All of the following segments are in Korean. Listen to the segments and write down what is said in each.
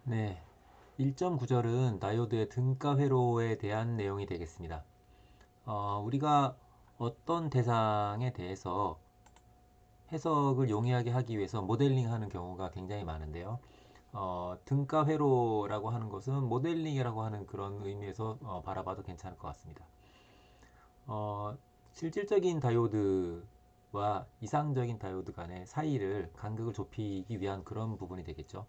네, 1.9절은 다이오드의 등가 회로에 대한 내용이 되겠습니다. 우리가 어떤 대상에 대해서 해석을 용이하게 하기 위해서 모델링 하는 경우가 굉장히 많은데요. 등가 회로라고 하는 것은 모델링이라고 하는 그런 의미에서 바라봐도 괜찮을 것 같습니다. 어, 실질적인 다이오드와 이상적인 다이오드 간의 사이를 간극을 좁히기 위한 그런 부분이 되겠죠.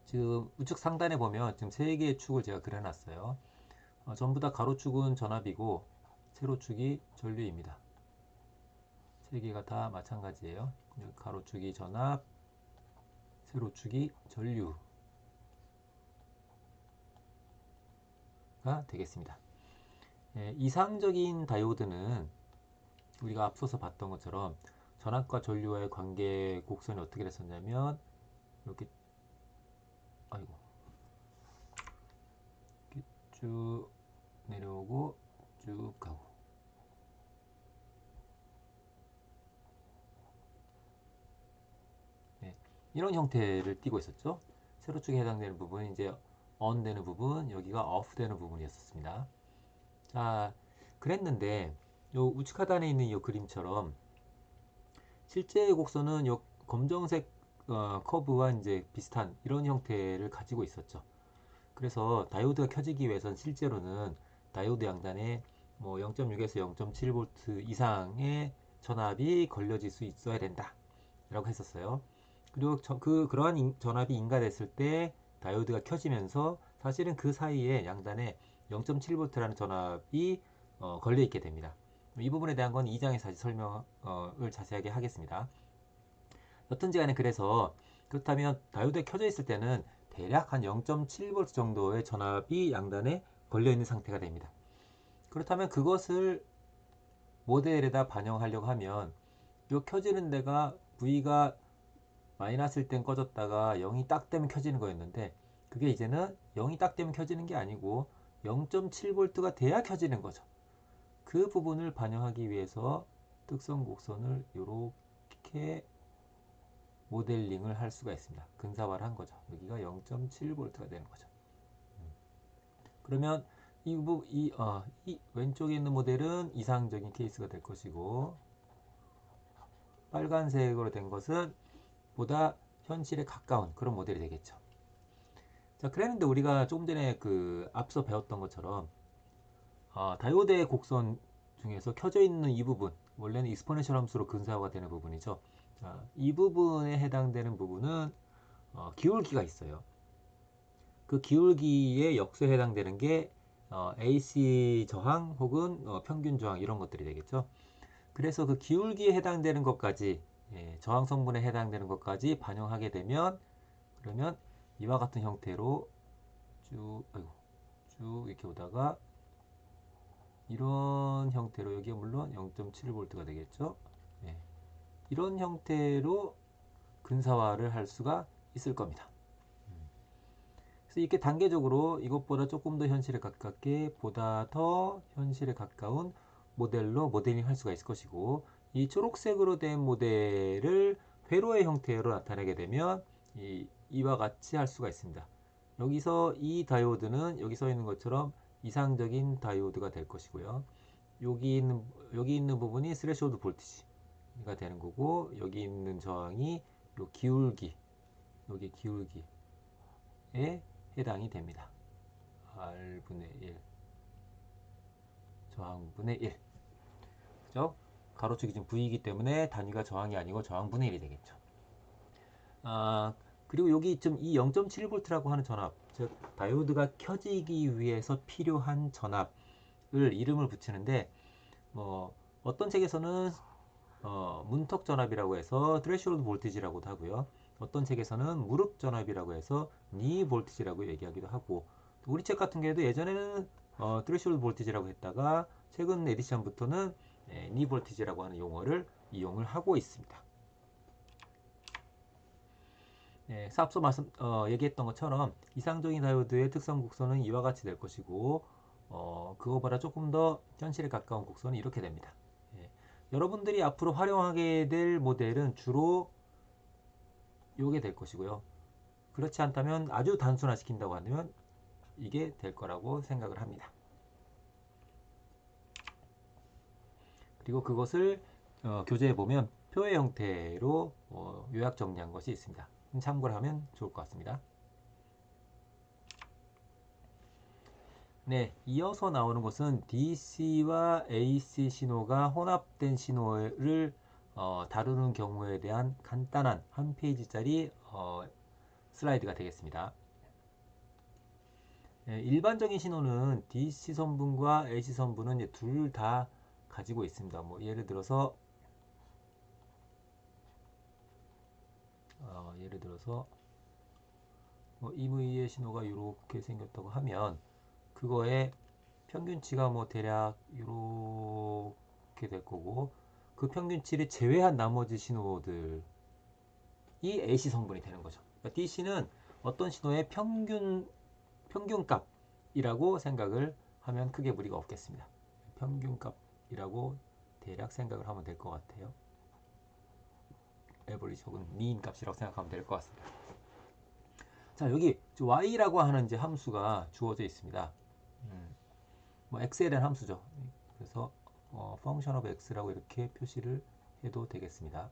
지금 우측 상단에 보면 지금 세 개의 축을 제가 그려놨어요. 전부 다 가로축은 전압이고 세로축이 전류입니다. 세 개가 다 마찬가지예요. 가로축이 전압, 세로축이 전류가 되겠습니다. 이상적인 다이오드는 우리가 앞서서 봤던 것처럼 전압과 전류와의 관계 곡선이 어떻게 됐었냐면 이렇게 아이고 이렇게 쭉 내려오고 쭉 가고 네, 이런 형태를 띠고 있었죠. 세로축에 해당되는 부분이 이제 on 되는 부분, 여기가 off 되는 부분이었습니다. 자, 그랬는데 요 우측 하단에 있는 이 그림처럼 실제 곡선은 요 검정색 커브와 이제 비슷한 이런 형태를 가지고 있었죠. 그래서 다이오드가 켜지기 위해서는 실제로는 다이오드 양단에 뭐 0.6에서 0.7V 이상의 전압이 걸려질 수 있어야 된다 라고 했었어요. 그리고 그러한 전압이 인가됐을 때 다이오드가 켜지면서 사실은 그 사이에 양단에 0.7V라는 전압이 걸려 있게 됩니다. 이 부분에 대한 건 2장에서 다시 설명을 자세하게 하겠습니다. 여튼지 간에 그래서 그렇다면 다이오드에 켜져 있을 때는 대략 한 0.7V 정도의 전압이 양단에 걸려 있는 상태가 됩니다. 그렇다면 그것을 모델에다 반영하려고 하면 요 켜지는 데가 V가 마이너스일 땐 꺼졌다가 0이 딱 되면 켜지는 거였는데 그게 이제는 0이 딱 되면 켜지는 게 아니고 0.7V가 돼야 켜지는 거죠. 그 부분을 반영하기 위해서 특성 곡선을 이렇게 모델링을 할 수가 있습니다. 근사화를 한 거죠. 여기가 0.7V가 되는 거죠. 그러면 이 왼쪽에 있는 모델은 이상적인 케이스가 될 것이고 빨간색으로 된 것은 보다 현실에 가까운 그런 모델이 되겠죠. 자, 그랬는데 우리가 조금 전에 앞서 배웠던 것처럼 다이오드의 곡선 중에서 켜져 있는 이 부분 원래는 익스포넨셜 함수로 근사화가 되는 부분이죠. 자, 이 부분에 해당되는 부분은 기울기가 있어요. 그 기울기의 역수에 해당되는 게 AC 저항 혹은 평균 저항 이런 것들이 되겠죠. 그래서 그 기울기에 해당되는 것까지 저항 성분에 해당되는 것까지 반영하게 되면 그러면 이와 같은 형태로 쭉 이렇게 오다가 이런 형태로 여기가 물론 0.7V가 되겠죠. 예, 이런 형태로 근사화를 할 수가 있을 겁니다. 그래서 이렇게 단계적으로 이것보다 조금 더 현실에 가깝게 보다 더 현실에 가까운 모델로 모델링 할 수가 있을 것이고 이 초록색으로 된 모델을 회로의 형태로 나타내게 되면 이와 같이 할 수가 있습니다. 여기서 이 다이오드는 여기 써 있는 것처럼 이상적인 다이오드가 될 것이고요. 여기 있는 부분이 스레시홀드 볼티지가 되는 거고 여기 있는 저항이 요 기울기 여기 기울기에 해당이 됩니다. R분의 1 저항분의 1 그죠? 가로축이 지금 V이기 때문에 단위가 저항이 아니고 저항분의 1이 되겠죠. 그리고 여기 좀 이 0.7V라고 하는 전압 즉 다이오드가 켜지기 위해서 필요한 전압을 이름을 붙이는데 뭐 어떤 책에서는 문턱 전압이라고 해서 threshold 볼티지라고도 하고요. 어떤 책에서는 무릎 전압이라고 해서 니 볼티지라고 얘기하기도 하고 우리 책 같은 경우에도 예전에는 threshold 볼티지라고 했다가 최근 에디션부터는 니 볼티지라고 하는 용어를 이용을 하고 있습니다. 앞서 얘기했던 것처럼 이상적인 다이오드의 특성 곡선은 이와 같이 될 것이고 그거보다 조금 더 현실에 가까운 곡선은 이렇게 됩니다. 여러분들이 앞으로 활용하게 될 모델은 주로 요게 될 것이고요. 그렇지 않다면 아주 단순화시킨다고 한다면 이게 될 거라고 생각을 합니다. 그리고 그것을 교재에 보면 표의 형태로 요약 정리한 것이 있습니다. 참고를 하면 좋을 것 같습니다. 네, 이어서 나오는 것은 DC와 AC 신호가 혼합된 신호를 다루는 경우에 대한 간단한 한 페이지짜리 슬라이드가 되겠습니다. 네, 일반적인 신호는 DC 선분과 AC 선분은 둘 다 가지고 있습니다. 뭐 예를 들어서 EV의 신호가 이렇게 생겼다고 하면 그거의 평균치가 뭐 대략 이렇게 될 거고, 그 평균치를 제외한 나머지 신호들이 AC 성분이 되는 거죠. 그러니까 DC는 어떤 신호의 평균값이라고 생각을 하면 크게 무리가 없겠습니다. 평균값이라고 대략 생각을 하면 될 것 같아요. 에버리지 혹은 미인 값이라고 생각하면 될 것 같습니다. 자, 여기 y라고 하는 이제 함수가 주어져 있습니다. 뭐 x에 대한 함수죠. 그래서 function of x라고 이렇게 표시를 해도 되겠습니다.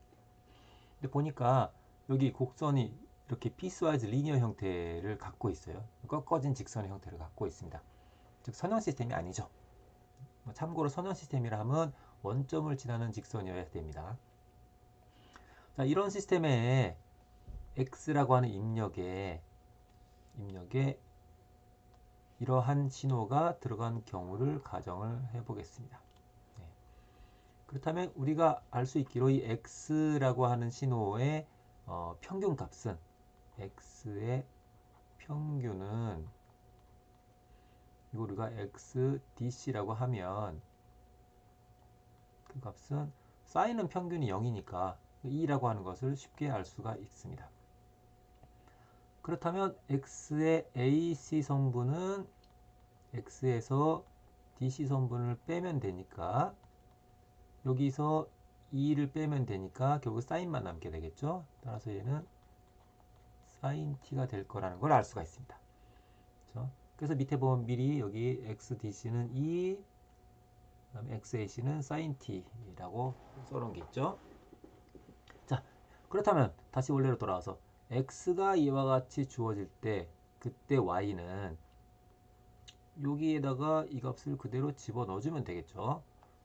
근데 보니까 여기 곡선이 이렇게 piecewise linear 형태를 갖고 있어요. 꺾어진 직선의 형태를 갖고 있습니다. 즉 선형 시스템이 아니죠. 참고로 선형 시스템이라 하면 원점을 지나는 직선이어야 됩니다. 자, 이런 시스템에 x라고 하는 입력에 이러한 신호가 들어간 경우를 가정을 해 보겠습니다. 네. 그렇다면 우리가 알 수 있기로 이 x라고 하는 신호의 평균값은, x의 평균은 이거 우리가 xdc라고 하면 그 값은 사인은 평균이 0이니까 2라고 하는 것을 쉽게 알 수가 있습니다. 그렇다면 x의 AC 성분은 x에서 DC 성분을 빼면 되니까, 여기서 2를 빼면 되니까 결국 사인만 남게 되겠죠. 따라서 얘는 사인 t가 될 거라는 걸 알 수가 있습니다. 그렇죠? 그래서 밑에 보면 미리 여기 xdc는 2, 그다음에 xac는 sin t라고 써놓은 게 있죠. 자, 그렇다면 다시 원래로 돌아와서 x가 이와 같이 주어질 때 그때 y는 여기에다가 이 값을 그대로 집어 넣어주면 되겠죠.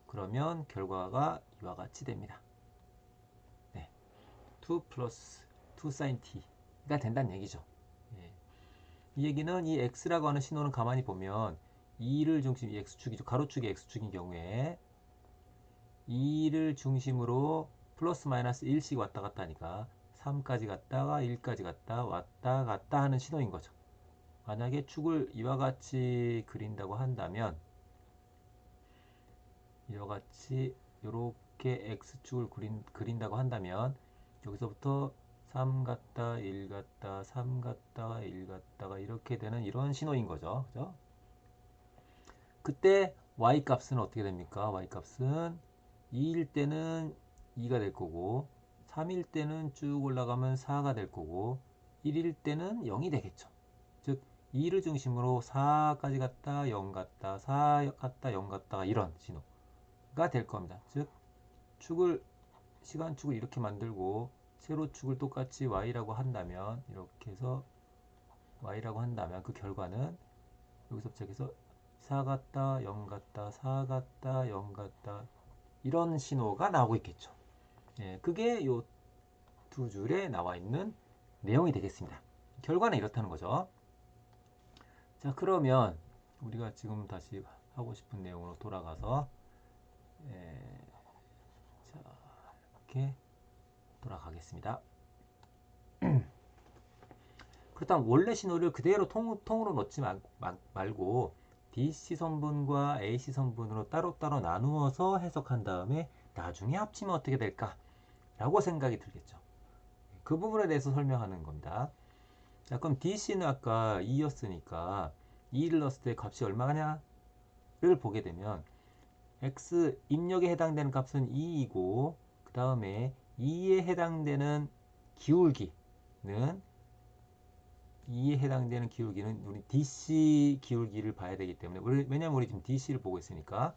그러면 결과가 이와 같이 됩니다. 네, 2 플러스 2 sin t가 된다는 얘기죠. 예. 이 얘기는 이 x라고 하는 신호는 가만히 보면 2를 중심, 이 x축이죠. 가로축이 x축인 경우에 2를 중심으로 플러스 마이너스 1씩 왔다 갔다 하니까 3까지 갔다가 1까지 갔다 왔다 갔다 하는 신호인 거죠. 만약에 축을 이와 같이 그린다고 한다면, 이와 같이 이렇게 x축을 그린다고 한다면 여기서부터 3 갔다 1 갔다 3 갔다가 1 갔다가 이렇게 되는 이런 신호인 거죠. 그죠? 그때 y 값은 어떻게 됩니까? y 값은 2일 때는 2가 될 거고, 3일 때는 쭉 올라가면 4가 될 거고, 1일 때는 0이 되겠죠. 즉 2를 중심으로 4까지 갔다 0 갔다 4 갔다 0 갔다가 이런 신호가 될 겁니다. 즉 시간축을 이렇게 만들고 세로축을 똑같이 y라고 한다면, 이렇게 해서 y라고 한다면 그 결과는 여기서 시작해서 4 갔다 0 갔다 4 갔다 0 갔다 이런 신호가 나오고 있겠죠. 예, 그게 요 두 줄에 나와 있는 내용이 되겠습니다. 결과는 이렇다는 거죠. 자, 그러면 우리가 지금 다시 하고 싶은 내용으로 돌아가서 자, 이렇게 돌아가겠습니다. 그렇다면 원래 신호를 그대로 통으로 넣지 말고 DC 성분과 AC 성분으로 따로따로 나누어서 해석한 다음에 나중에 합치면 어떻게 될까? 라고 생각이 들겠죠. 그 부분에 대해서 설명하는 겁니다. 자, 그럼 DC는 아까 2였으니까 2를 넣었을 때 값이 얼마냐를 보게 되면 X 입력에 해당되는 값은 2이고, 그 다음에 2에 해당되는 기울기는 E에 해당되는 기울기는 우리 DC 기울기를 봐야 되기 때문에 왜냐면 우리 지금 DC를 보고 있으니까.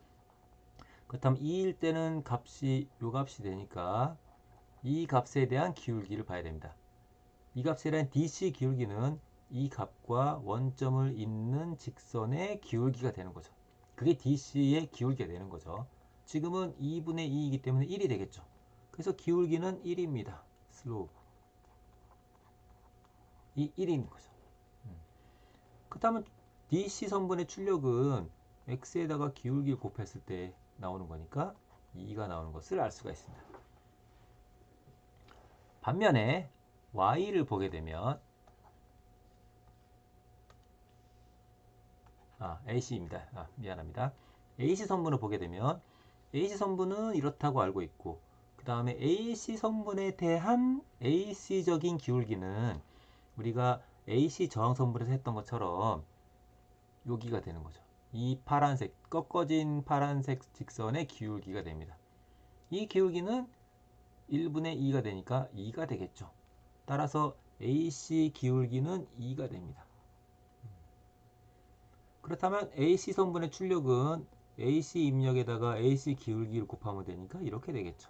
그렇다면 2일 때는 값이 요 값이 되니까 이 값에 대한 기울기를 봐야 됩니다. 이 값에 대한 DC 기울기는 이 값과 원점을 잇는 직선의 기울기가 되는 거죠. 그게 DC의 기울기가 되는 거죠. 지금은 2분의 2이기 때문에 1이 되겠죠. 그래서 기울기는 1입니다. 슬로우. 이 1인 거죠. 그렇다면 DC 선분의 출력은 x에다가 기울기를 곱했을 때 나오는 거니까 2가 나오는 것을 알 수가 있습니다. 반면에 y를 보게 되면 AC입니다. 미안합니다. AC 선분을 보게 되면 AC 선분은 이렇다고 알고 있고 그 다음에 AC 선분에 대한 AC적인 기울기는 우리가 AC 저항 선분에서 했던 것처럼 여기가 되는 거죠. 이 파란색 꺾어진 파란색 직선의 기울기가 됩니다. 이 기울기는 1분의 2가 되니까 2가 되겠죠. 따라서 AC 기울기는 2가 됩니다. 그렇다면 AC 선분의 출력은 AC 입력에다가 AC 기울기를 곱하면 되니까 이렇게 되겠죠.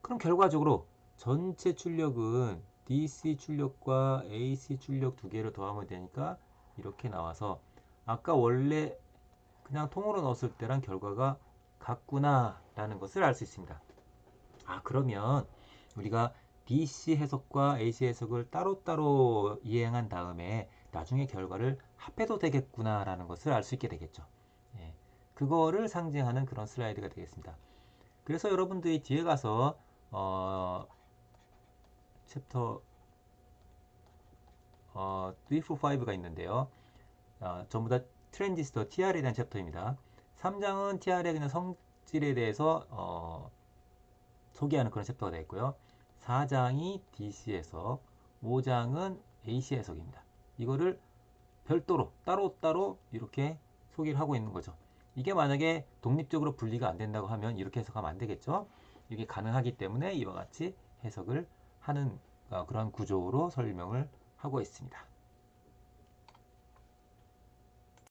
그럼 결과적으로 전체 출력은 DC 출력과 AC 출력 두 개를 더하면 되니까 이렇게 나와서 아까 원래 그냥 통으로 넣었을 때랑 결과가 같구나 라는 것을 알 수 있습니다. 그러면 우리가 DC 해석과 AC 해석을 따로따로 이행한 다음에 나중에 결과를 합해도 되겠구나 라는 것을 알 수 있게 되겠죠. 예, 그거를 상징하는 그런 슬라이드가 되겠습니다. 그래서 여러분들이 뒤에 가서 챕터 3, 4, 5가 있는데요. 전부 다 트랜지스터 TR에 대한 챕터입니다. 3장은 TR의 그냥 성질에 대해서 소개하는 그런 챕터가 되겠고요. 4장이 DC 해석, 5장은 AC 해석입니다. 이거를 별도로 따로따로 이렇게 소개를 하고 있는 거죠. 이게 만약에 독립적으로 분리가 안 된다고 하면 이렇게 해석하면 안 되겠죠. 이게 가능하기 때문에 이와 같이 해석을 하는 그런 구조로 설명을 하고 있습니다.